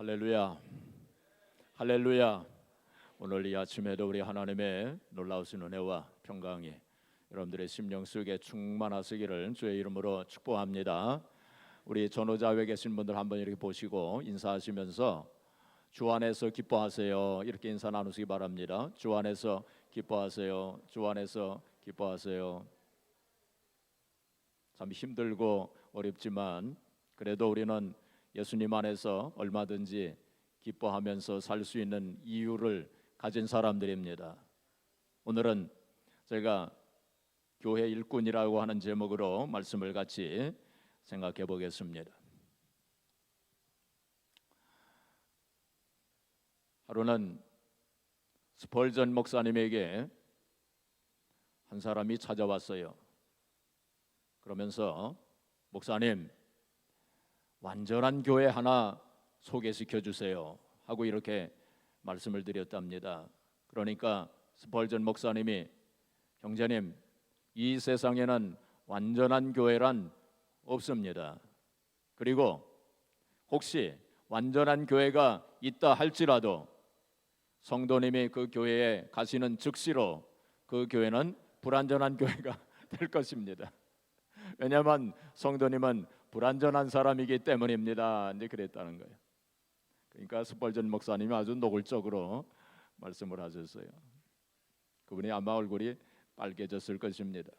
할렐루야, 할렐루야. 오늘 이 아침에도 우리 하나님의 놀라우신 은혜와 평강이 여러분들의 심령 속에 충만하시기를 주의 이름으로 축복합니다. 우리 전후좌우에 계신 분들 한번 이렇게 보시고 인사하시면서 주 안에서 기뻐하세요 이렇게 인사 나누시기 바랍니다. 주 안에서 기뻐하세요. 주 안에서 기뻐하세요. 참 힘들고 어렵지만 그래도 우리는 예수님 안에서 얼마든지 기뻐하면서 살 수 있는 이유를 가진 사람들입니다. 오늘은 제가 교회 일꾼이라고 하는 제목으로 말씀을 같이 생각해 보겠습니다. 하루는 스펄전 목사님에게 한 사람이 찾아왔어요. 그러면서 목사님, 완전한 교회 하나 소개시켜 주세요 하고 이렇게 말씀을 드렸답니다. 그러니까 스펄전 목사님이 형제님, 이 세상에는 완전한 교회란 없습니다. 그리고 혹시 완전한 교회가 있다 할지라도 성도님이 그 교회에 가시는 즉시로 그 교회는 불완전한 교회가 될 것입니다. 왜냐하면 성도님은 불완전한 사람이기 때문입니다. 이제 그랬다는 거예요. 그러니까 스펄전 목사님이 아주 노골적으로 말씀을 하셨어요. 그분이 아마 얼굴이 빨개졌을 것입니다.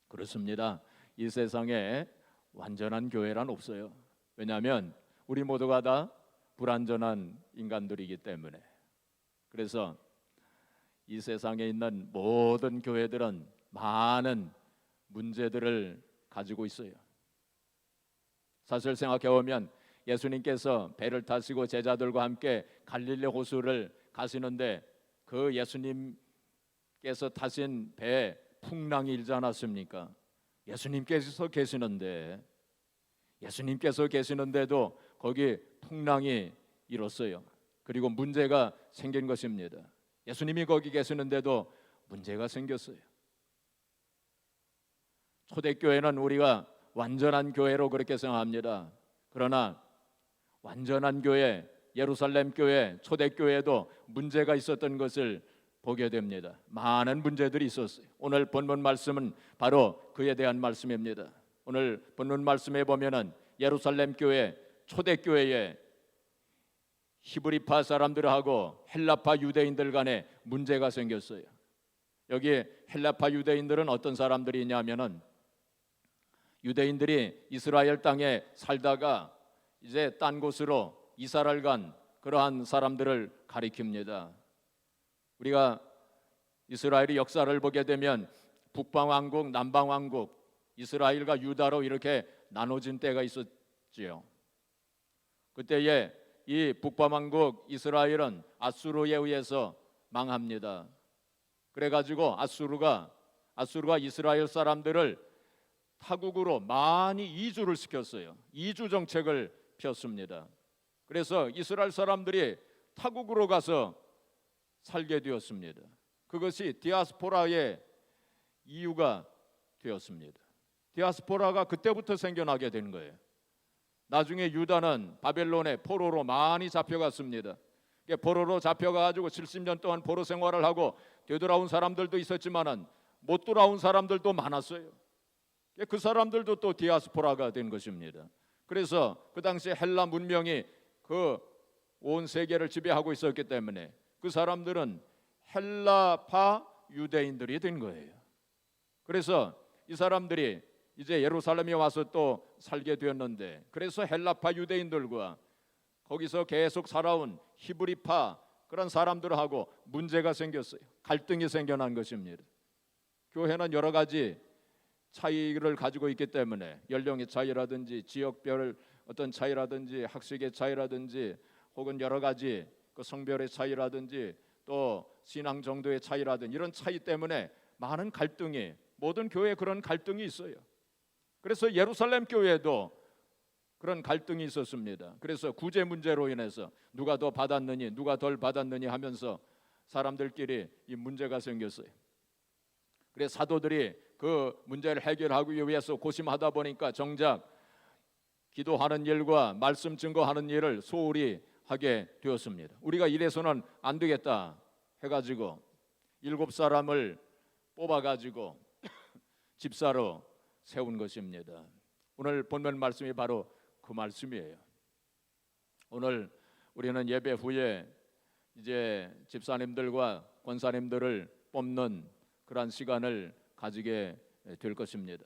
그렇습니다. 이 세상에 완전한 교회란 없어요. 왜냐하면 우리 모두가 다 불완전한 인간들이기 때문에. 그래서 이 세상에 있는 모든 교회들은 많은 문제들을 가지고 있어요. 사실 생각해 보면 예수님께서 배를 타시고 제자들과 함께 갈릴리 호수를 가시는데 그 예수님께서 타신 배에 풍랑이 일지 않았습니까? 예수님께서 계시는데도 거기 풍랑이 일었어요. 그리고 문제가 생긴 것입니다. 예수님이 거기 계시는데도 문제가 생겼어요. 초대교회는 우리가 완전한 교회로 그렇게 생각합니다. 그러나 완전한 교회, 예루살렘 교회, 초대교회도 문제가 있었던 것을 보게 됩니다. 많은 문제들이 있었어요. 오늘 본문 말씀은 바로 그에 대한 말씀입니다. 오늘 본문 말씀에 보면은 예루살렘 교회, 초대교회에 히브리파 사람들하고 헬라파 유대인들 간에 문제가 생겼어요. 여기 헬라파 유대인들은 어떤 사람들이냐면은 유대인들이 이스라엘 땅에 살다가 이제 딴 곳으로 이사를 간 그러한 사람들을 가리킵니다. 우리가 이스라엘의 역사를 보게 되면 북방왕국, 남방왕국, 이스라엘과 유다로 이렇게 나눠진 때가 있었지요. 그때에 이 북방왕국 이스라엘은 아수르에 의해서 망합니다. 그래가지고 아수르가 이스라엘 사람들을 타국으로 많이 이주를 시켰어요. 이주 정책을 폈습니다. 그래서 이스라엘 사람들이 타국으로 가서 살게 되었습니다. 그것이 디아스포라의 이유가 되었습니다. 디아스포라가 그때부터 생겨나게 된 거예요. 나중에 유다는 바벨론에 포로로 많이 잡혀갔습니다. 포로로 잡혀가지고 70년 동안 포로 생활을 하고 되돌아온 사람들도 있었지만은 못 돌아온 사람들도 많았어요. 그 사람들도 또 디아스포라가 된 것입니다. 그래서 그 당시 헬라 문명이 그 온 세계를 지배하고 있었기 때문에 그 사람들은 헬라파 유대인들이 된 거예요. 그래서 이 사람들이 이제 예루살렘에 와서 또 살게 되었는데, 그래서 헬라파 유대인들과 거기서 계속 살아온 히브리파 그런 사람들하고 문제가 생겼어요. 갈등이 생겨난 것입니다. 교회는 여러 가지 차이를 가지고 있기 때문에 연령의 차이라든지 지역별 어떤 차이라든지 학식의 차이라든지 혹은 여러 가지 그 성별의 차이라든지 또 신앙 정도의 차이라든지 이런 차이 때문에 많은 갈등이, 모든 교회에 그런 갈등이 있어요. 그래서 예루살렘 교회에도 그런 갈등이 있었습니다. 그래서 구제 문제로 인해서 누가 더 받았느니 누가 덜 받았느니 하면서 사람들끼리 이 문제가 생겼어요. 그래서 사도들이 그 문제를 해결하기 위해서 고심하다 보니까 정작 기도하는 일과 말씀 증거하는 일을 소홀히 하게 되었습니다. 우리가 이래서는 안 되겠다 해가지고 7사람을 뽑아가지고 집사로 세운 것입니다. 오늘 본문 말씀이 바로 그 말씀이에요. 오늘 우리는 예배 후에 이제 집사님들과 권사님들을 뽑는 그러한 시간을 가지게 될 것입니다.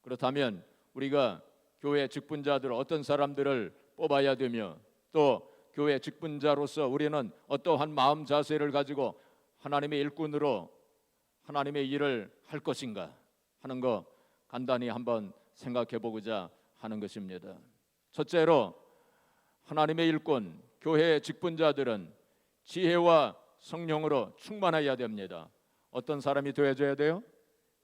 그렇다면 우리가 교회 직분자들 어떤 사람들을 뽑아야 되며 또 교회 직분자로서 우리는 어떠한 마음 자세를 가지고 하나님의 일꾼으로 하나님의 일을 할 것인가 하는 거 간단히 한번 생각해 보고자 하는 것입니다. 첫째로 하나님의 일꾼, 교회의 직분자들은 지혜와 성령으로 충만해야 됩니다. 어떤 사람이 되어줘야 돼요?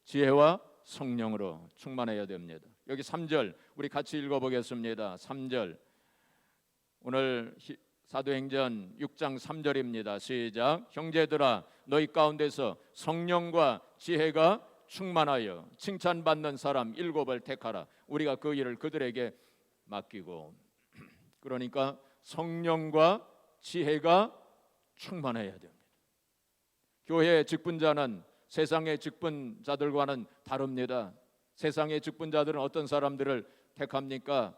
지혜와 성령으로 충만해야 됩니다. 여기 3절 우리 같이 읽어보겠습니다. 3절 오늘 사도행전 6장 3절입니다. 시작. 형제들아 너희 가운데서 성령과 지혜가 충만하여 칭찬받는 사람 7을 택하라. 우리가 그 일을 그들에게 맡기고. 그러니까 성령과 지혜가 충만해야 됩니다. 교회의 직분자는 세상의 직분자들과는 다릅니다. 세상의 직분자들은 어떤 사람들을 택합니까?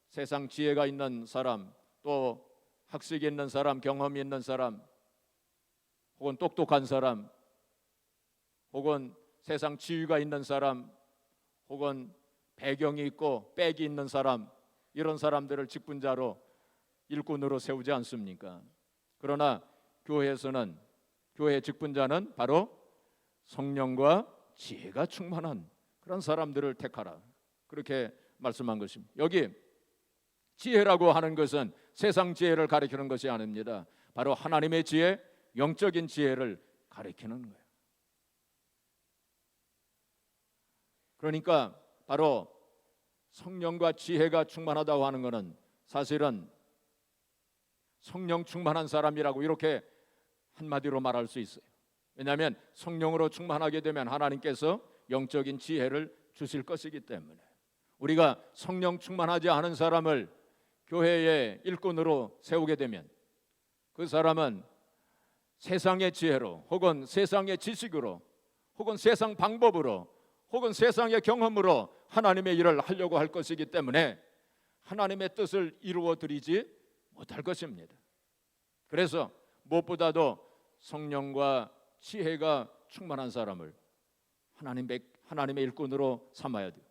세상 지혜가 있는 사람, 또 학식이 있는 사람, 경험이 있는 사람, 혹은 똑똑한 사람, 혹은 세상 지위가 있는 사람, 혹은 배경이 있고 백이 있는 사람, 이런 사람들을 직분자로 일꾼으로 세우지 않습니까? 그러나 교회에서는 교회 직분자는 바로 성령과 지혜가 충만한 그런 사람들을 택하라. 그렇게 말씀한 것입니다. 여기 지혜라고 하는 것은 세상 지혜를 가리키는 것이 아닙니다. 바로 하나님의 지혜, 영적인 지혜를 가리키는 거예요. 그러니까 바로 성령과 지혜가 충만하다고 하는 것은 사실은 성령 충만한 사람이라고 이렇게 한마디로 말할 수 있어요. 왜냐하면 성령으로 충만하게 되면 하나님께서 영적인 지혜를 주실 것이기 때문에 우리가 성령 충만하지 않은 사람을 교회의 일꾼으로 세우게 되면 그 사람은 세상의 지혜로 혹은 세상의 지식으로 혹은 세상 방법으로 혹은 세상의 경험으로 하나님의 일을 하려고 할 것이기 때문에 하나님의 뜻을 이루어 드리지 못할 것입니다. 그래서 무엇보다도 성령과 지혜가 충만한 사람을 하나님의 일꾼으로 삼아야 돼요.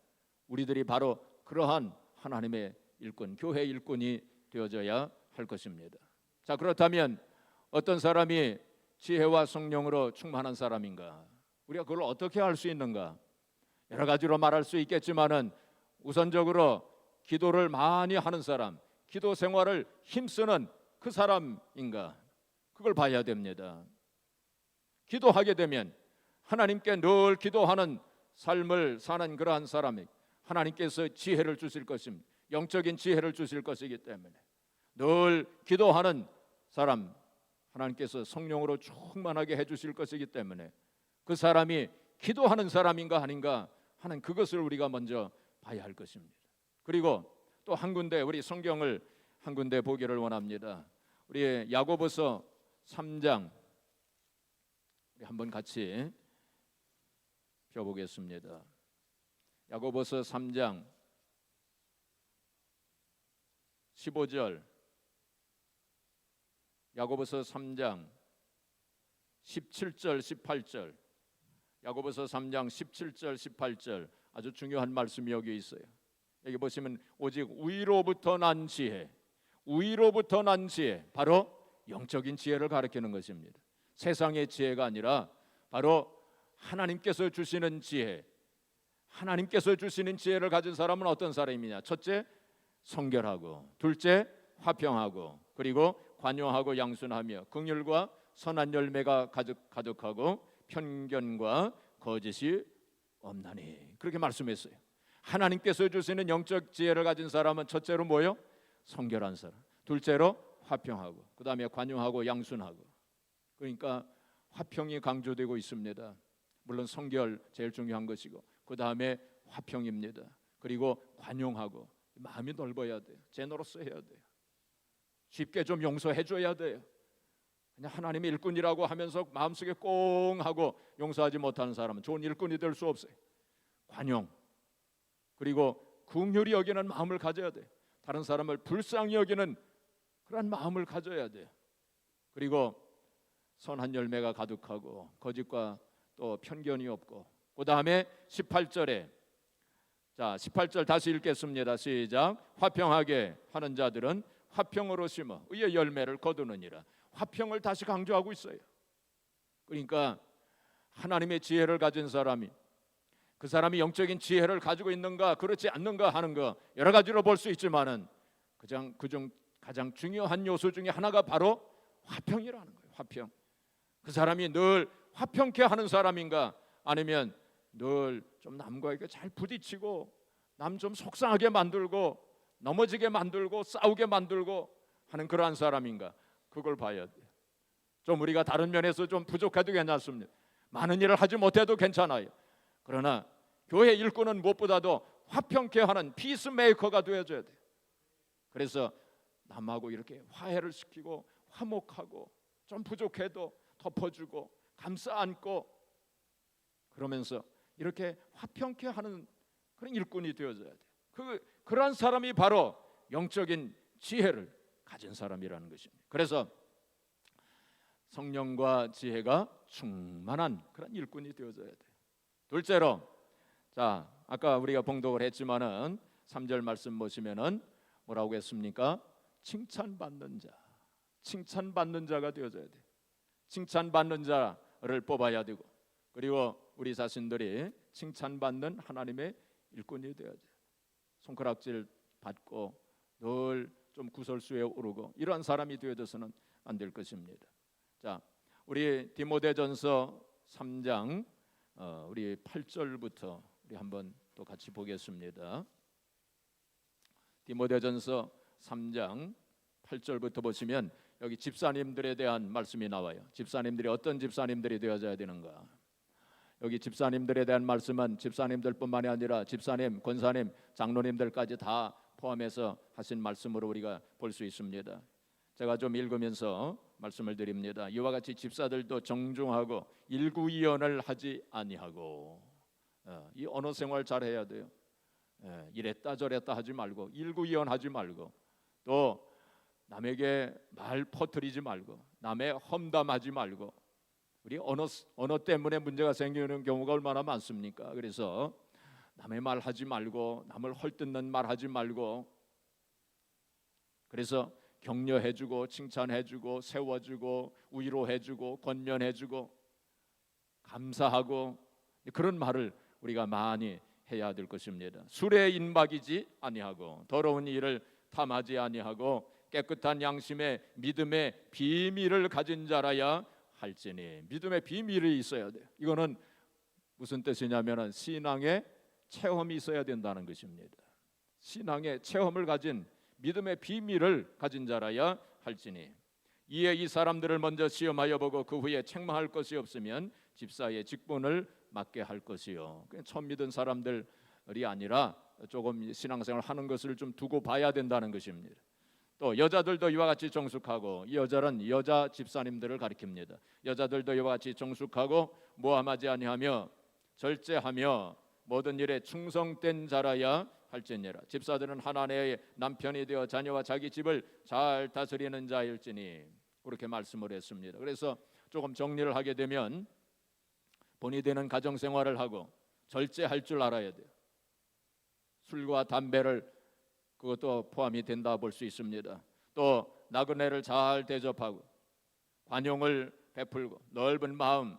우리들이 바로 그러한 하나님의 일꾼, 교회 일꾼이 되어져야 할 것입니다. 자, 그렇다면 어떤 사람이 지혜와 성령으로 충만한 사람인가? 우리가 그걸 어떻게 알 수 있는가? 여러 가지로 말할 수 있겠지만은 우선적으로 기도를 많이 하는 사람, 기도 생활을 힘쓰는 그 사람인가? 그걸 봐야 됩니다. 기도하게 되면 하나님께 늘 기도하는 삶을 사는 그러한 사람이 하나님께서 지혜를 주실 것입니다. 영적인 지혜를 주실 것이기 때문에 늘 기도하는 사람 하나님께서 성령으로 충만하게 해주실 것이기 때문에 그 사람이 기도하는 사람인가 아닌가 하는 그것을 우리가 먼저 봐야 할 것입니다. 그리고 또 한 군데 우리 성경을 한 군데 보기를 원합니다. 우리 야고보서 3장 우리 한번 같이 펴보겠습니다. 야고보서 3장 15절, 야고보서 3장 17절 18절, 야고보서 3장 17절 18절 아주 중요한 말씀이 여기 있어요. 여기 보시면 오직 위로부터 난 지혜, 위로부터 난 지혜, 바로 영적인 지혜를 가리키는 것입니다. 세상의 지혜가 아니라 바로 하나님께서 주시는 지혜, 하나님께서 주시는 지혜를 가진 사람은 어떤 사람이냐? 첫째, 성결하고, 둘째, 화평하고, 그리고 관용하고 양순하며 긍휼과 선한 열매가 가득하고 편견과 거짓이 없나니. 그렇게 말씀했어요. 하나님께서 주시는 영적 지혜를 가진 사람은 첫째로 뭐요? 성결한 사람, 둘째로 화평하고, 그 다음에 관용하고 양순하고. 그러니까 화평이 강조되고 있습니다. 물론 성결 제일 중요한 것이고 그 다음에 화평입니다. 그리고 관용하고 마음이 넓어야 돼요. 제너러스 해야 돼요. 쉽게 좀 용서해 줘야 돼요. 그냥 하나님의 일꾼이라고 하면서 마음속에 꽁 하고 용서하지 못하는 사람은 좋은 일꾼이 될 수 없어요. 관용, 그리고 긍휼히 여기는 마음을 가져야 돼요. 다른 사람을 불쌍히 여기는 그런 마음을 가져야 돼요. 그리고 선한 열매가 가득하고 거짓과 또 편견이 없고, 그 다음에 18절에, 자 18절 다시 읽겠습니다. 시작. 화평하게 하는 자들은 화평으로 심어 의의 열매를 거두느니라. 화평을 다시 강조하고 있어요. 그러니까 하나님의 지혜를 가진 사람이, 그 사람이 영적인 지혜를 가지고 있는가 그렇지 않는가 하는 거 여러 가지로 볼 수 있지만은 그중 가장 중요한 요소 중에 하나가 바로 화평이라는 거예요. 화평. 그 사람이 늘 화평케 하는 사람인가, 아니면 늘 좀 남과에게 잘 부딪히고 남 좀 속상하게 만들고 넘어지게 만들고 싸우게 만들고 하는 그러한 사람인가, 그걸 봐야 돼요. 좀 우리가 다른 면에서 좀 부족해도 괜찮습니다. 많은 일을 하지 못해도 괜찮아요. 그러나 교회 일꾼은 무엇보다도 화평케 하는 피스메이커가 되어줘야 돼요. 그래서 남하고 이렇게 화해를 시키고 화목하고 좀 부족해도 덮어주고 감싸 안고, 그러면서 이렇게 화평케 하는 그런 일꾼이 되어줘야 돼요. 그러한 사람이 바로 영적인 지혜를 가진 사람이라는 것입니다. 그래서 성령과 지혜가 충만한 그런 일꾼이 되어줘야 돼요. 둘째로, 자 아까 우리가 봉독을 했지만은 3절 말씀 보시면은 뭐라고 했습니까? 칭찬받는 자, 칭찬받는 자가 되어줘야 돼요. 칭찬받는 자를 뽑아야 되고, 그리고 우리 자신들이 칭찬받는 하나님의 일꾼이 되어야 돼요. 손가락질 받고 늘 좀 구설수에 오르고 이러한 사람이 되어져서는 안 될 것입니다. 자, 우리 디모데전서 3장 우리 8절부터 우리 한번 또 같이 보겠습니다. 디모데전서 3장 8절부터 보시면 여기 집사님들에 대한 말씀이 나와요. 집사님들이 어떤 집사님들이 되어져야 되는가. 여기 집사님들에 대한 말씀은 집사님들뿐만이 아니라 집사님, 권사님, 장로님들까지 다 포함해서 하신 말씀으로 우리가 볼 수 있습니다. 제가 좀 읽으면서 말씀을 드립니다. 이와 같이 집사들도 정중하고 일구이언을 하지 아니하고, 이 언어 생활 잘 해야 돼요. 이랬다 저랬다 하지 말고, 일구이언 하지 말고, 또 남에게 말 퍼뜨리지 말고, 남의 험담하지 말고. 우리 언어 때문에 문제가 생기는 경우가 얼마나 많습니까? 그래서 남의 말 하지 말고, 남을 헐뜯는 말 하지 말고, 그래서 격려해주고 칭찬해주고 세워주고 위로해주고 권면해주고 감사하고 그런 말을 우리가 많이 해야 될 것입니다. 술에 인박이지 아니하고 더러운 일을 탐하지 아니하고 깨끗한 양심의 믿음의 비밀을 가진 자라야 할지니. 믿음의 비밀이 있어야 돼요. 이거는 무슨 뜻이냐면은 신앙의 체험이 있어야 된다는 것입니다. 신앙의 체험을 가진, 믿음의 비밀을 가진 자라야 할지니. 이에 이 사람들을 먼저 시험하여 보고 그 후에 책망할 것이 없으면 집사의 직분을 맡게 할 것이요. 처음 믿은 사람들이 아니라 조금 신앙생활 하는 것을 좀 두고 봐야 된다는 것입니다. 또 여자들도 이와 같이 정숙하고, 이 여자는 여자 집사님들을 가리킵니다. 여자들도 이와 같이 정숙하고 모함하지 아니하며 절제하며 모든 일에 충성된 자라야 할지니라. 집사들은 하나님의 남편이 되어 자녀와 자기 집을 잘 다스리는 자일지니. 그렇게 말씀을 했습니다. 그래서 조금 정리를 하게 되면 본이 되는 가정생활을 하고 절제할 줄 알아야 돼요. 술과 담배를, 그것도 포함이 된다 볼 수 있습니다. 또 나그네를 잘 대접하고 관용을 베풀고 넓은 마음,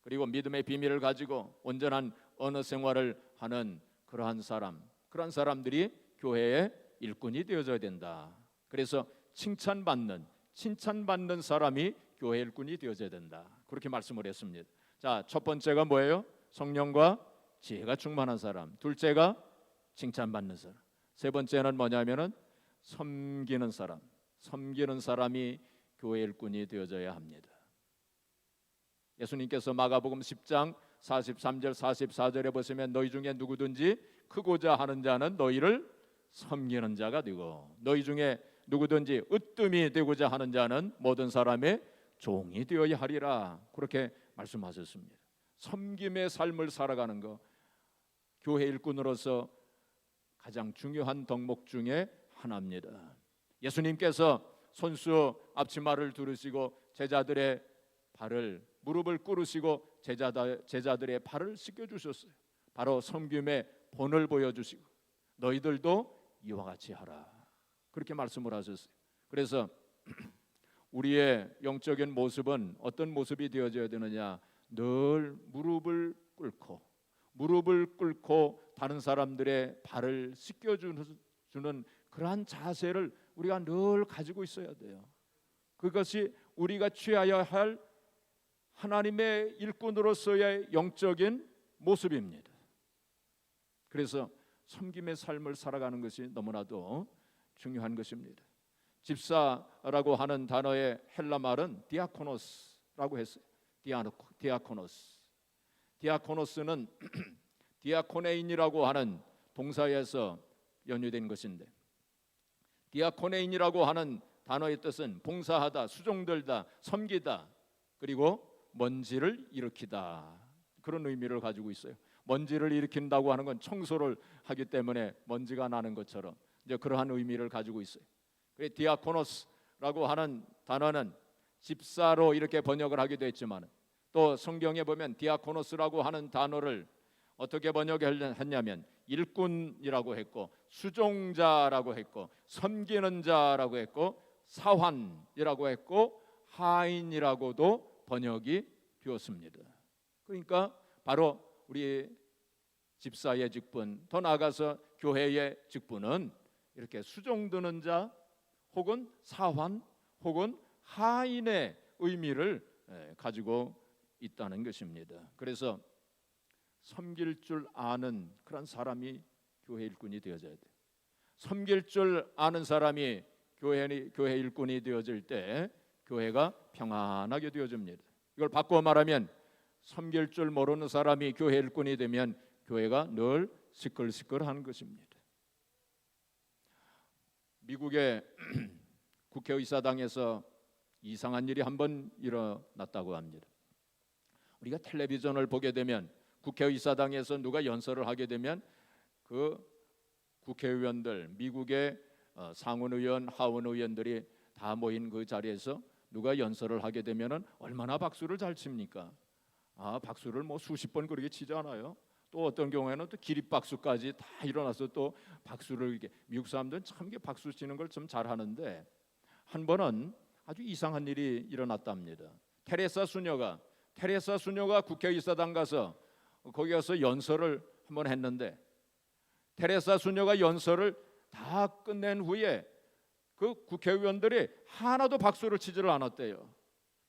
그리고 믿음의 비밀을 가지고 온전한 언어 생활을 하는 그러한 사람들이 교회의 일꾼이 되어져야 된다. 그래서 칭찬받는 사람이 교회 일꾼이 되어져야 된다. 그렇게 말씀을 했습니다. 자, 첫 번째가 뭐예요? 성령과 지혜가 충만한 사람. 둘째가 칭찬받는 사람. 세 번째는 뭐냐면은 섬기는 사람이 교회 일꾼이 되어져야 합니다. 예수님께서 마가복음 10장 43절 44절에 보시면 너희 중에 누구든지 크고자 하는 자는 너희를 섬기는 자가 되고 너희 중에 누구든지 으뜸이 되고자 하는 자는 모든 사람의 종이 되어야 하리라. 그렇게 말씀하셨습니다. 섬김의 삶을 살아가는 것, 교회 일꾼으로서 가장 중요한 덕목 중에 하나입니다. 예수님께서 손수 앞치마를 두르시고 제자들의 발을 무릎을 꿇으시고 제자들의 발을 씻겨 주셨어요. 바로 섬김의 본을 보여주시고 너희들도 이와 같이 하라. 그렇게 말씀을 하셨어요. 그래서 우리의 영적인 모습은 어떤 모습이 되어져야 되느냐? 늘 무릎을 꿇고 다른 사람들의 발을 씻겨주는 그러한 자세를 우리가 늘 가지고 있어야 돼요. 그것이 우리가 취하여야 할 하나님의 일꾼으로서의 영적인 모습입니다. 그래서 섬김의 삶을 살아가는 것이 너무나도 중요한 것입니다. 집사라고 하는 단어의 헬라 말은 디아코노스라고 했어요. 디아코노스는 디아코네인이라고 하는 동사에서 연유된 것인데, 디아코네인이라고 하는 단어의 뜻은 봉사하다, 수종들다, 섬기다, 그리고 먼지를 일으키다, 그런 의미를 가지고 있어요. 먼지를 일으킨다고 하는 건 청소를 하기 때문에 먼지가 나는 것처럼 이제 그러한 의미를 가지고 있어요. 그래서 디아코노스라고 하는 단어는 집사로 이렇게 번역을 하기도 했지만 또 성경에 보면 디아코노스라고 하는 단어를 어떻게 번역했냐면 일꾼이라고 했고 수종자라고 했고 섬기는 자라고 했고 사환이라고 했고 하인이라고도 번역이 되었습니다. 그러니까 바로 우리 집사의 직분, 더 나아가서 교회의 직분은 이렇게 수종드는 자 혹은 사환 혹은 하인의 의미를 가지고 있다는 것입니다. 그래서 섬길 줄 아는 그런 사람이 교회 일꾼이 되어져야 돼요. 섬길 줄 아는 사람이 교회 일꾼이 되어질 때 교회가 평안하게 되어집니다. 이걸 바꿔 말하면 섬길 줄 모르는 사람이 교회 일꾼이 되면 교회가 늘 시끌시끌한 것입니다. 미국의 국회의사당에서 이상한 일이 한번 일어났다고 합니다. 우리가 텔레비전을 보게 되면 국회의사당에서 누가 연설을 하게 되면 그 국회의원들, 미국의 상원의원, 하원의원들이 다 모인 그 자리에서 누가 연설을 하게 되면은 얼마나 박수를 잘 칩니까? 박수를 뭐 수십 번 그렇게 치지 않아요? 또 어떤 경우에는 또 기립박수까지 다 일어나서 또 박수를 이렇게, 미국 사람들은 참 이게 박수 치는 걸 좀 잘하는데 한 번은 아주 이상한 일이 일어났답니다. 테레사 수녀가 국회의사당 가서 거기 가서 연설을 한번 했는데 테레사 수녀가 연설을 다 끝낸 후에 그 국회의원들이 하나도 박수를 치지를 않았대요.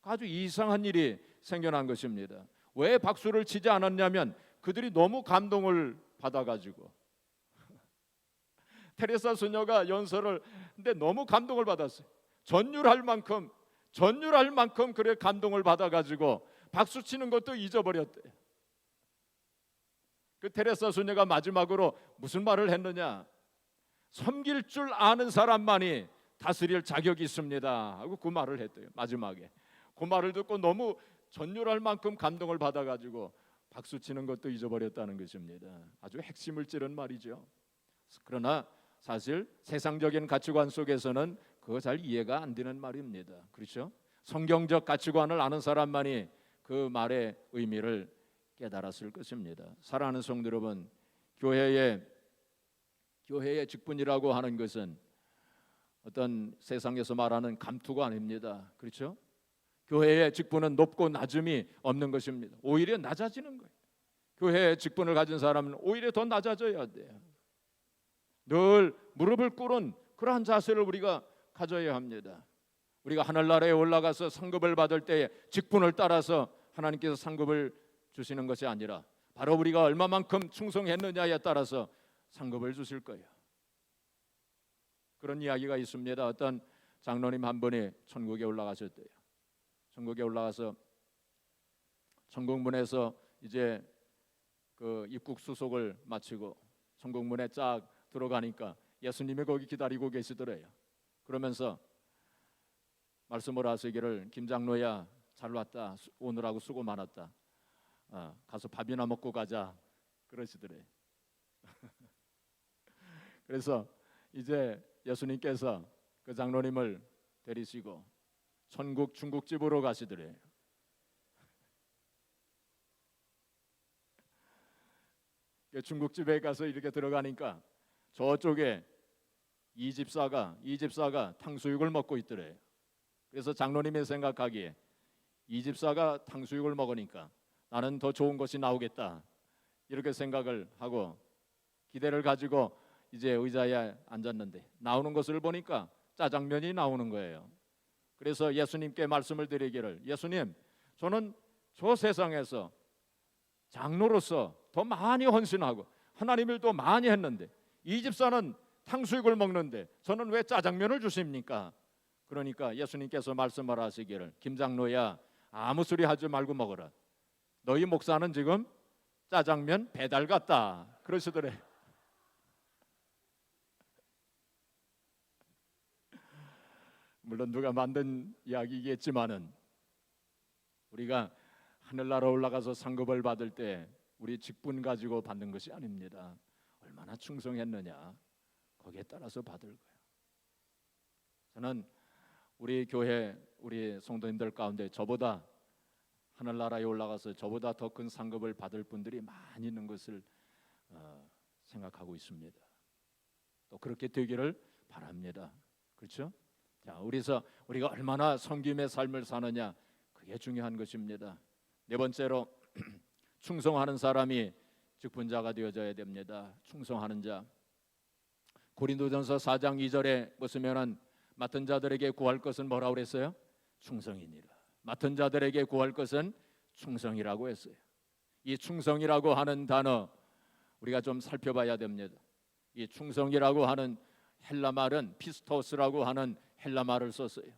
아주 이상한 일이 생겨난 것입니다. 왜 박수를 치지 않았냐면 그들이 너무 감동을 받아가지고 테레사 수녀가 연설을 근데 너무 감동을 받았어요. 전율할 만큼 그래 감동을 받아가지고 박수 치는 것도 잊어버렸대요. 그 테레사 수녀가 마지막으로 무슨 말을 했느냐? 섬길 줄 아는 사람만이 다스릴 자격이 있습니다 하고 그 말을 했대요. 마지막에 그 말을 듣고 너무 전율할 만큼 감동을 받아가지고 박수 치는 것도 잊어버렸다는 것입니다. 아주 핵심을 찌른 말이죠. 그러나 사실 세상적인 가치관 속에서는 그거 잘 이해가 안 되는 말입니다. 그렇죠? 성경적 가치관을 아는 사람만이 그 말의 의미를 깨달았을 것입니다. 사랑하는 성도 여러분, 교회의 직분이라고 하는 것은 어떤 세상에서 말하는 감투가 아닙니다. 그렇죠? 교회의 직분은 높고 낮음이 없는 것입니다. 오히려 낮아지는 거예요. 교회의 직분을 가진 사람은 오히려 더 낮아져야 돼요. 늘 무릎을 꿇은 그러한 자세를 우리가 가져야 합니다. 우리가 하늘나라에 올라가서 상급을 받을 때에 직분을 따라서 하나님께서 상급을 주시는 것이 아니라 바로 우리가 얼마만큼 충성했느냐에 따라서 상급을 주실 거예요. 그런 이야기가 있습니다. 어떤 장로님 한 분이 천국에 올라가셨대요. 천국에 올라가서 천국문에서 이제 그 입국 수속을 마치고 천국문에 쫙 들어가니까 예수님이 거기 기다리고 계시더래요. 그러면서 말씀을 하시기를 김장로야 잘 왔다. 오늘하고 수고 많았다. 가서 밥이나 먹고 가자. 그러시더래요. 그래서 이제 예수님께서 그 장로님을 데리시고 천국 중국집으로 가시더래요. 중국집에 가서 이렇게 들어가니까 저쪽에 이 집사가 탕수육을 먹고 있더래요. 그래서 장로님이 생각하기에 이 집사가 탕수육을 먹으니까 나는 더 좋은 것이 나오겠다 이렇게 생각을 하고 기대를 가지고 이제 의자에 앉았는데 나오는 것을 보니까 짜장면이 나오는 거예요. 그래서 예수님께 말씀을 드리기를 예수님 저는 저 세상에서 장로로서 더 많이 헌신하고 하나님 일도 많이 했는데 이 집사는 탕수육을 먹는데 저는 왜 짜장면을 주십니까? 그러니까 예수님께서 말씀을 하시기를 김장로야 아무 소리 하지 말고 먹어라. 너희 목사는 지금 짜장면 배달 갔다 그러시더래. 물론 누가 만든 이야기겠지만은 우리가 하늘나라 올라가서 상급을 받을 때 우리 직분 가지고 받는 것이 아닙니다. 얼마나 충성했느냐 거기에 따라서 받을 거예요. 저는 우리 교회 우리 성도님들 가운데 저보다 하늘나라에 올라가서 저보다 더 큰 상급을 받을 분들이 많이 있는 것을 생각하고 있습니다. 또 그렇게 되기를 바랍니다. 그렇죠? 자, 우리가 얼마나 섬김의 삶을 사느냐 그게 중요한 것입니다. 네 번째로 충성하는 사람이 직분자가 되어져야 됩니다. 충성하는 자. 고린도전서 4장 2절에 보시면은 맡은 자들에게 구할 것은 뭐라고 그랬어요? 충성이니라. 맡은 자들에게 구할 것은 충성이라고 했어요. 이 충성이라고 하는 단어 우리가 좀 살펴봐야 됩니다. 이 충성이라고 하는 헬라 말은 피스토스라고 하는 헬라 말을 썼어요.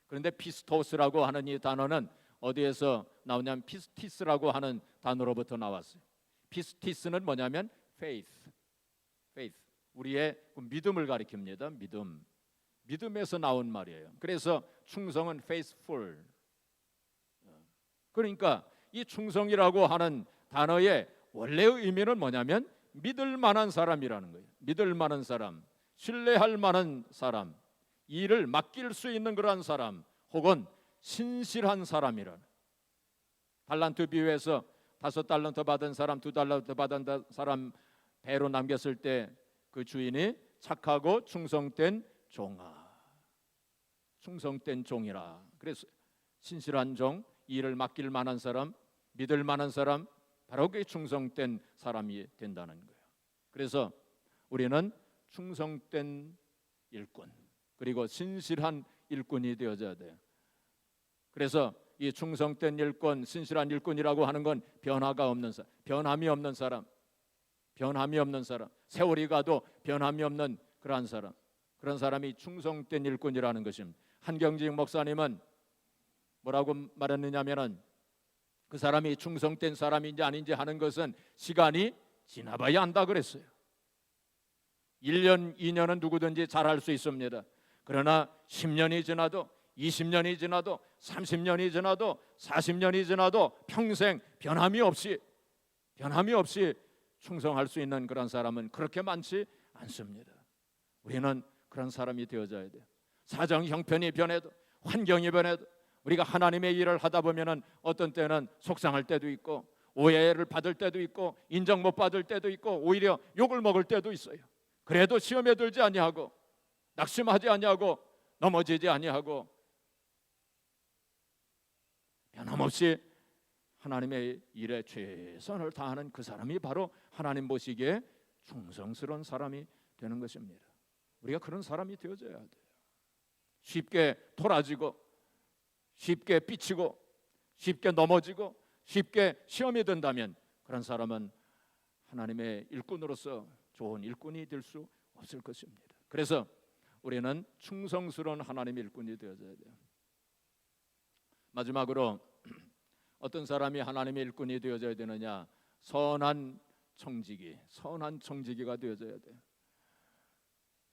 그런데 피스토스라고 하는 이 단어는 어디에서 나오냐면 피스티스라고 하는 단어로부터 나왔어요. 피스티스는 뭐냐면 faith. 우리의 믿음을 가리킵니다. 믿음에서 나온 말이에요. 그래서 충성은 faithful. 그러니까 이 충성이라고 하는 단어의 원래의 의미는 뭐냐면 믿을 만한 사람이라는 거예요. 믿을 만한 사람, 신뢰할 만한 사람, 일을 맡길 수 있는 그러한 사람, 혹은 신실한 사람이라는. 달란트 비유에서 5달란트 받은 사람, 2달란트 받은 사람 배로 남겼을 때 그 주인이 착하고 충성된 종아, 충성된 종이라. 그래서 신실한 종, 일을 맡길 만한 사람, 믿을 만한 사람, 바로 그게 충성된 사람이 된다는 거예요. 그래서 우리는 충성된 일꾼, 그리고 신실한 일꾼이 되어져야 돼요. 그래서 이 충성된 일꾼, 신실한 일꾼이라고 하는 건 변화가 없는 사람, 변함이 없는 사람, 세월이 가도 변함이 없는 그러한 사람, 그런 사람이 충성된 일꾼이라는 것입니다. 한경직 목사님은 뭐라고 말했느냐면은 그 사람이 충성된 사람인지 아닌지 하는 것은 시간이 지나봐야 안다 그랬어요. 1년, 2년은 누구든지 잘할 수 있습니다. 그러나 10년이 지나도 20년이 지나도 30년이 지나도 40년이 지나도 평생 변함이 없이 충성할 수 있는 그런 사람은 그렇게 많지 않습니다. 우리는 그런 사람이 되어져야 돼요. 사정 형편이 변해도 환경이 변해도 우리가 하나님의 일을 하다 보면은 어떤 때는 속상할 때도 있고 오해를 받을 때도 있고 인정 못 받을 때도 있고 오히려 욕을 먹을 때도 있어요. 그래도 시험에 들지 아니하고 낙심하지 아니하고 넘어지지 아니하고 변함없이 하나님의 일에 최선을 다하는 그 사람이 바로 하나님 보시기에 충성스러운 사람이 되는 것입니다. 우리가 그런 사람이 되어져야 돼요. 쉽게 토라지고 쉽게 삐치고 쉽게 넘어지고 쉽게 시험이 든다면 그런 사람은 하나님의 일꾼으로서 좋은 일꾼이 될 수 없을 것입니다. 그래서 우리는 충성스러운 하나님의 일꾼이 되어져야 돼요. 마지막으로 어떤 사람이 하나님의 일꾼이 되어져야 되느냐? 선한 청지기가 되어져야 돼요.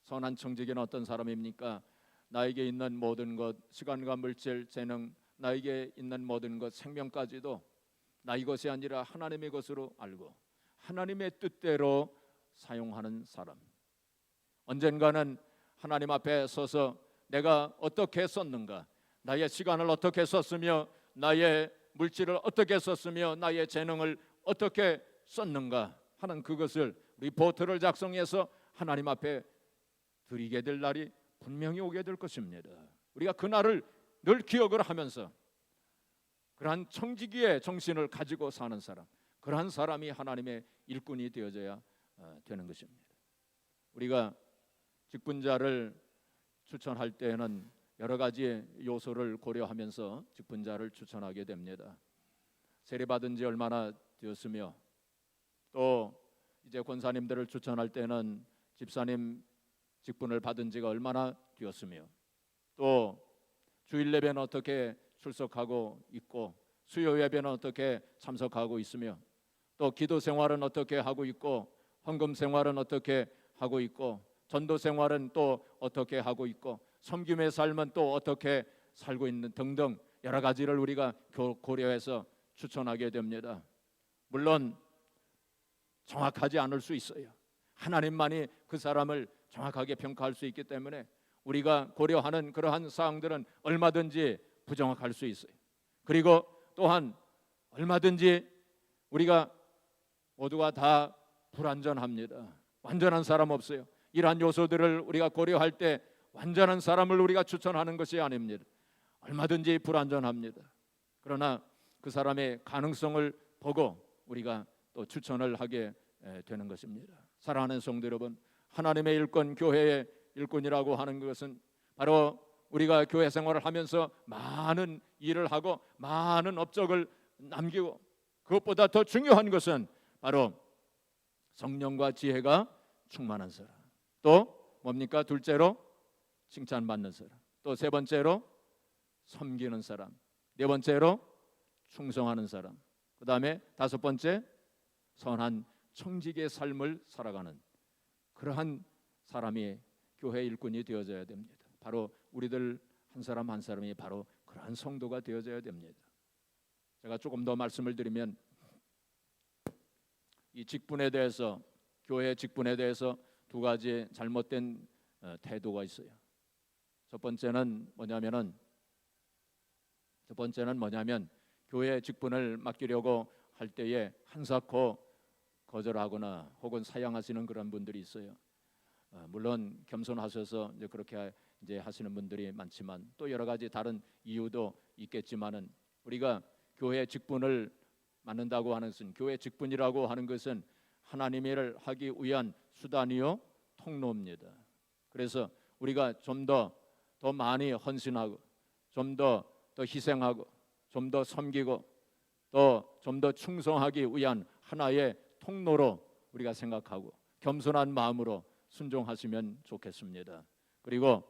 선한 청지기는 어떤 사람입니까? 나에게 있는 모든 것, 시간과 물질, 재능, 나에게 있는 모든 것, 생명까지도 나의 것이 아니라 하나님의 것으로 알고 하나님의 뜻대로 사용하는 사람. 언젠가는 하나님 앞에 서서 내가 어떻게 썼는가, 나의 시간을 어떻게 썼으며 나의 물질을 어떻게 썼으며 나의 재능을 어떻게 썼는가 하는 그것을 리포트를 작성해서 하나님 앞에 드리게 될 날이 분명히 오게 될 것입니다. 우리가 그 날을 늘 기억을 하면서 그러한 청지기의 정신을 가지고 사는 사람, 그러한 사람이 하나님의 일꾼이 되어져야 되는 것입니다. 우리가 직분자를 추천할 때에는 여러 가지 요소를 고려하면서 직분자를 추천하게 됩니다. 세례받은 지 얼마나 되었으며, 또 이제 권사님들을 추천할 때는 집사님 직분을 받은 지가 얼마나 되었으며, 또 주일 예배는 어떻게 출석하고 있고, 수요 예배는 어떻게 참석하고 있으며, 또 기도 생활은 어떻게 하고 있고, 헌금 생활은 어떻게 하고 있고, 전도 생활은 또 어떻게 하고 있고, 섬김의 삶은 또 어떻게 살고 있는 등등 여러 가지를 우리가 고려해서 추천하게 됩니다. 물론 정확하지 않을 수 있어요. 하나님만이 그 사람을 정확하게 평가할 수 있기 때문에 우리가 고려하는 그러한 사항들은 얼마든지 부정확할 수 있어요. 그리고 또한 얼마든지 우리가 모두가 다 불완전합니다. 완전한 사람 없어요. 이러한 요소들을 우리가 고려할 때 완전한 사람을 우리가 추천하는 것이 아닙니다. 얼마든지 불완전합니다. 그러나 그 사람의 가능성을 보고 우리가 또 추천을 하게 되는 것입니다. 사랑하는 성도 여러분, 하나님의 일꾼, 교회의 일꾼이라고 하는 것은 바로 우리가 교회 생활을 하면서 많은 일을 하고 많은 업적을 남기고, 그것보다 더 중요한 것은 바로 성령과 지혜가 충만한 사람, 또 뭡니까? 둘째로 칭찬받는 사람, 또 세 번째로 섬기는 사람, 네 번째로 충성하는 사람, 그 다음에 다섯 번째 선한 청지기의 삶을 살아가는 그러한 사람이 교회 일꾼이 되어져야 됩니다. 바로 우리들 한 사람 한 사람이 바로 그러한 성도가 되어져야 됩니다. 제가 조금 더 말씀을 드리면, 이 직분에 대해서, 교회 직분에 대해서 두 가지 잘못된 태도가 있어요. 첫 번째는 뭐냐면 교회 직분을 맡기려고 할 때에 한사코 거절하거나 혹은 사양하시는 그런 분들이 있어요. 물론 겸손하셔서 이제 그렇게 이제 하시는 분들이 많지만, 또 여러 가지 다른 이유도 있겠지만은, 우리가 교회 직분을 맡는다고 하는 것은, 교회 직분이라고 하는 것은 하나님의 일을 하기 위한 수단이요 통로입니다. 그래서 우리가 좀 더 많이 헌신하고, 좀 더 희생하고, 좀 더 섬기고, 또 좀 더 충성하기 위한 하나의 통로로 우리가 생각하고 겸손한 마음으로 순종하시면 좋겠습니다. 그리고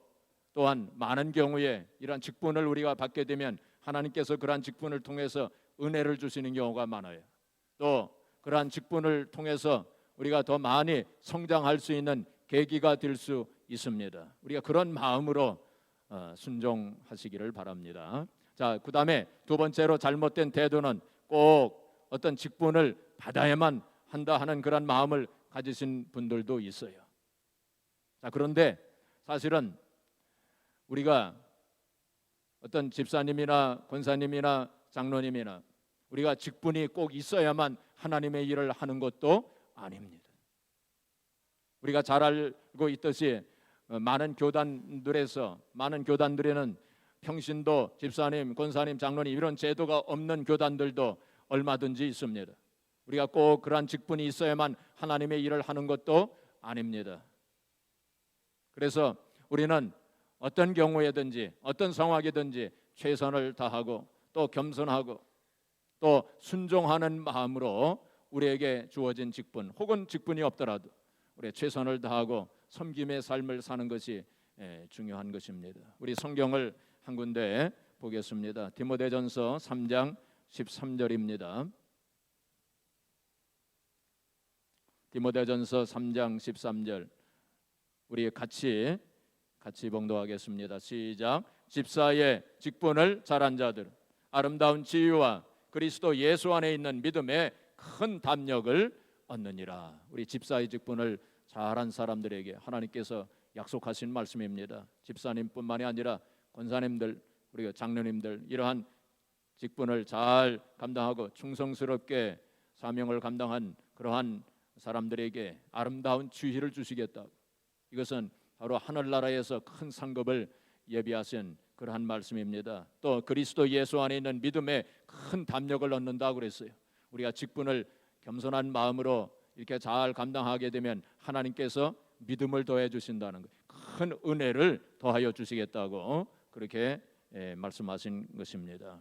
또한 많은 경우에 이러한 직분을 우리가 받게 되면 하나님께서 그러한 직분을 통해서 은혜를 주시는 경우가 많아요. 또 그러한 직분을 통해서 우리가 더 많이 성장할 수 있는 계기가 될 수 있습니다. 우리가 그런 마음으로 순종하시기를 바랍니다. 자, 그 다음에 두 번째로 잘못된 태도는 꼭 어떤 직분을 받아야만 한다 하는 그런 마음을 가지신 분들도 있어요. 자, 그런데 사실은 우리가 어떤 집사님이나 권사님이나 장로님이나 우리가 직분이 꼭 있어야만 하나님의 일을 하는 것도 아닙니다. 우리가 잘 알고 있듯이 많은 교단들에는 평신도, 집사님, 권사님, 장로님 이런 제도가 없는 교단들도 얼마든지 있습니다. 우리가 꼭 그러한 직분이 있어야만 하나님의 일을 하는 것도 아닙니다. 그래서 우리는 어떤 경우에든지 어떤 상황이든지 최선을 다하고 또 겸손하고 또 순종하는 마음으로 우리에게 주어진 직분 혹은 직분이 없더라도 우리 최선을 다하고 섬김의 삶을 사는 것이 중요한 것입니다. 우리 성경을 한 군데 보겠습니다. 디모데전서 3장 13절입니다. 디모데전서 3장 13절 우리 같이 봉독하겠습니다. 시작. 집사의 직분을 잘한 자들 아름다운 지위와 그리스도 예수 안에 있는 믿음의 큰 담력을 얻느니라. 우리 집사의 직분을 잘한 사람들에게 하나님께서 약속하신 말씀입니다. 집사님뿐만이 아니라 권사님들, 우리 장로님들 이러한 직분을 잘 감당하고 충성스럽게 사명을 감당한 그러한 사람들에게 아름다운 지위를 주시겠다. 이것은 바로 하늘나라에서 큰 상급을 예비하신 그러한 말씀입니다. 또 그리스도 예수 안에 있는 믿음의 큰 담력을 얻는다고 그랬어요. 우리가 직분을 겸손한 마음으로 이렇게 잘 감당하게 되면 하나님께서 믿음을 더해 주신다는 거예요. 큰 은혜를 더하여 주시겠다고 그렇게 말씀하신 것입니다.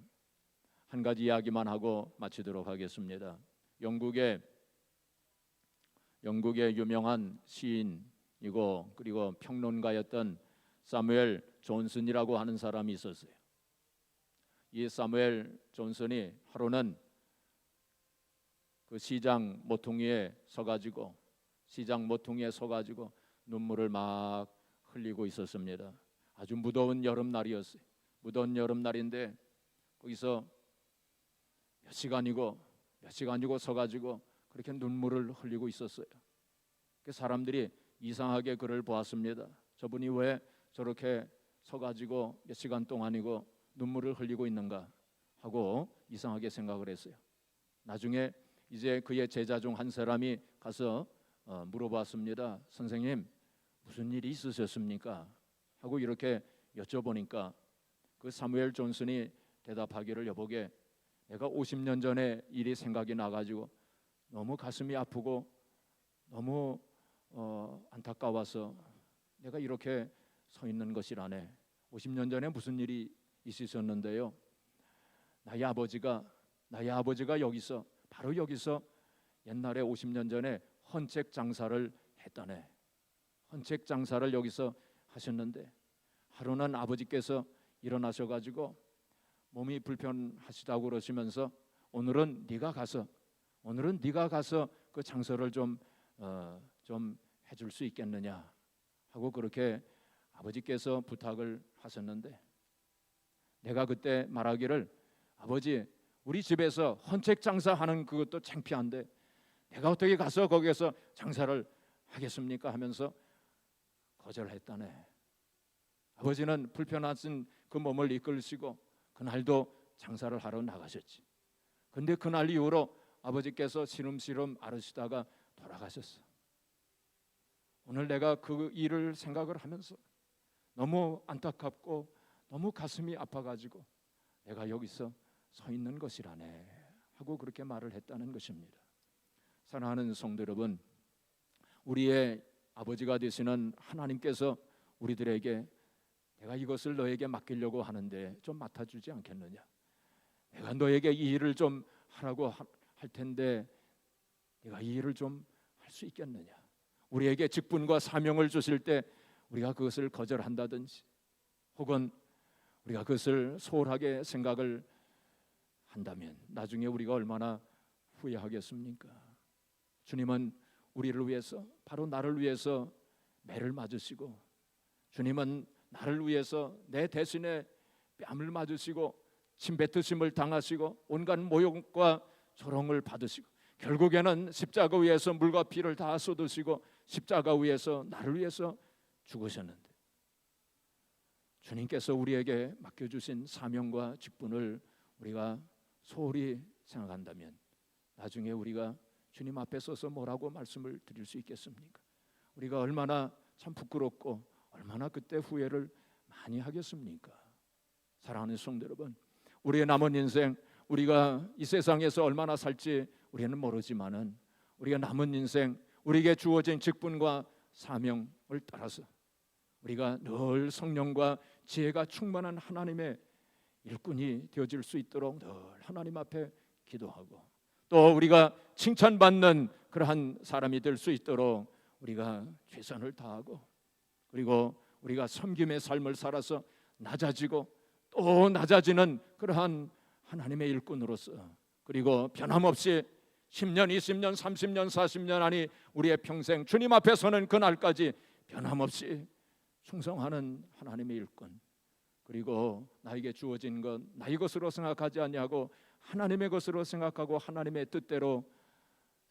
한 가지 이야기만 하고 마치도록 하겠습니다. 영국의 유명한 시인이고 그리고 평론가였던 사무엘 존슨이라고 하는 사람이 있었어요. 이 사무엘 존슨이 하루는 그 시장 모퉁이에 서가지고 눈물을 막 흘리고 있었습니다. 아주 무더운 여름날이었어요. 무더운 여름날인데 거기서 몇 시간이고 서가지고 그렇게 눈물을 흘리고 있었어요. 그 사람들이 이상하게 그를 보았습니다. 저분이 왜 저렇게 서가지고 몇 시간 동안이고 눈물을 흘리고 있는가 하고 이상하게 생각을 했어요. 나중에 이제 그의 제자 중 한 사람이 가서 물어봤습니다. 선생님 무슨 일이 있으셨습니까? 하고 이렇게 여쭤보니까 그 사무엘 존슨이 대답하기를 여보게 내가 50년 전에 일이 생각이 나가지고 너무 가슴이 아프고 너무 안타까워서 내가 이렇게 서 있는 것이라네. 50년 전에 무슨 일이 있으셨는데요? 나의 아버지가 여기서 바로 여기서 옛날에 50년 전에 헌책 장사를 했다네. 헌책 장사를 여기서 하셨는데 하루는 아버지께서 일어나셔가지고 몸이 불편하시다고 그러시면서 오늘은 네가 가서 그 장사를 좀 해줄 수 있겠느냐 하고 그렇게 아버지께서 부탁을 하셨는데 내가 그때 말하기를 아버지 우리 집에서 헌책 장사하는 그것도 창피한데 내가 어떻게 가서 거기에서 장사를 하겠습니까 하면서 거절했다네. 아버지는 불편하신 그 몸을 이끌으시고 그날도 장사를 하러 나가셨지. 근데 그날 이후로 아버지께서 시름시름 앓으시다가 돌아가셨어. 오늘 내가 그 일을 생각을 하면서 너무 안타깝고 너무 가슴이 아파가지고 내가 여기서 서 있는 것이라네 하고 그렇게 말을 했다는 것입니다. 사랑하는 성도 여러분, 우리의 아버지가 되시는 하나님께서 우리들에게 내가 이것을 너에게 맡기려고 하는데 좀 맡아주지 않겠느냐, 내가 너에게 이 일을 좀 하라고 할 텐데 내가 이 일을 좀 할 수 있겠느냐, 우리에게 직분과 사명을 주실 때 우리가 그것을 거절한다든지 혹은 우리가 그것을 소홀하게 생각을 한다면 나중에 우리가 얼마나 후회하겠습니까? 주님은 우리를 위해서, 바로 나를 위해서 매를 맞으시고, 주님은 나를 위해서 내 대신에 뺨을 맞으시고 침 뱉으심을 당하시고 온갖 모욕과 조롱을 받으시고 결국에는 십자가 위에서 물과 피를 다 쏟으시고 십자가 위에서 나를 위해서 죽으셨는데 주님께서 우리에게 맡겨주신 사명과 직분을 우리가 소홀히 생각한다면 나중에 우리가 주님 앞에 서서 뭐라고 말씀을 드릴 수 있겠습니까? 우리가 얼마나 참 부끄럽고 얼마나 그때 후회를 많이 하겠습니까? 사랑하는 성도 여러분, 우리의 남은 인생, 우리가 이 세상에서 얼마나 살지 우리는 모르지만은 우리가 남은 인생, 우리에게 주어진 직분과 사명을 따라서 우리가 늘 성령과 지혜가 충만한 하나님의 일꾼이 되어질 수 있도록 늘 하나님 앞에 기도하고 또 우리가 칭찬받는 그러한 사람이 될 수 있도록 우리가 최선을 다하고 그리고 우리가 섬김의 삶을 살아서 낮아지고 또 낮아지는 그러한 하나님의 일꾼으로서, 그리고 변함없이 10년, 20년, 30년, 40년 아니 우리의 평생 주님 앞에 서는 그날까지 변함없이 충성하는 하나님의 일꾼, 그리고 나에게 주어진 것 나의 것으로 생각하지 아니하고 하나님의 것으로 생각하고 하나님의 뜻대로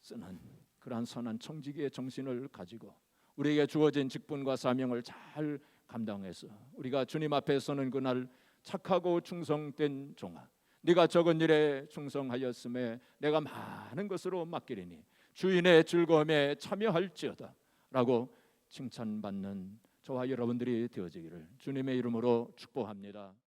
쓰는 그러한 선한 청지기의 정신을 가지고 우리에게 주어진 직분과 사명을 잘 감당해서 우리가 주님 앞에 서는 그날 착하고 충성된 종아, 네가 적은 일에 충성하였음에 내가 많은 것으로 맡기리니 주인의 즐거움에 참여할지어다 라고 칭찬받는 저와 여러분들이 되어지기를 주님의 이름으로 축복합니다.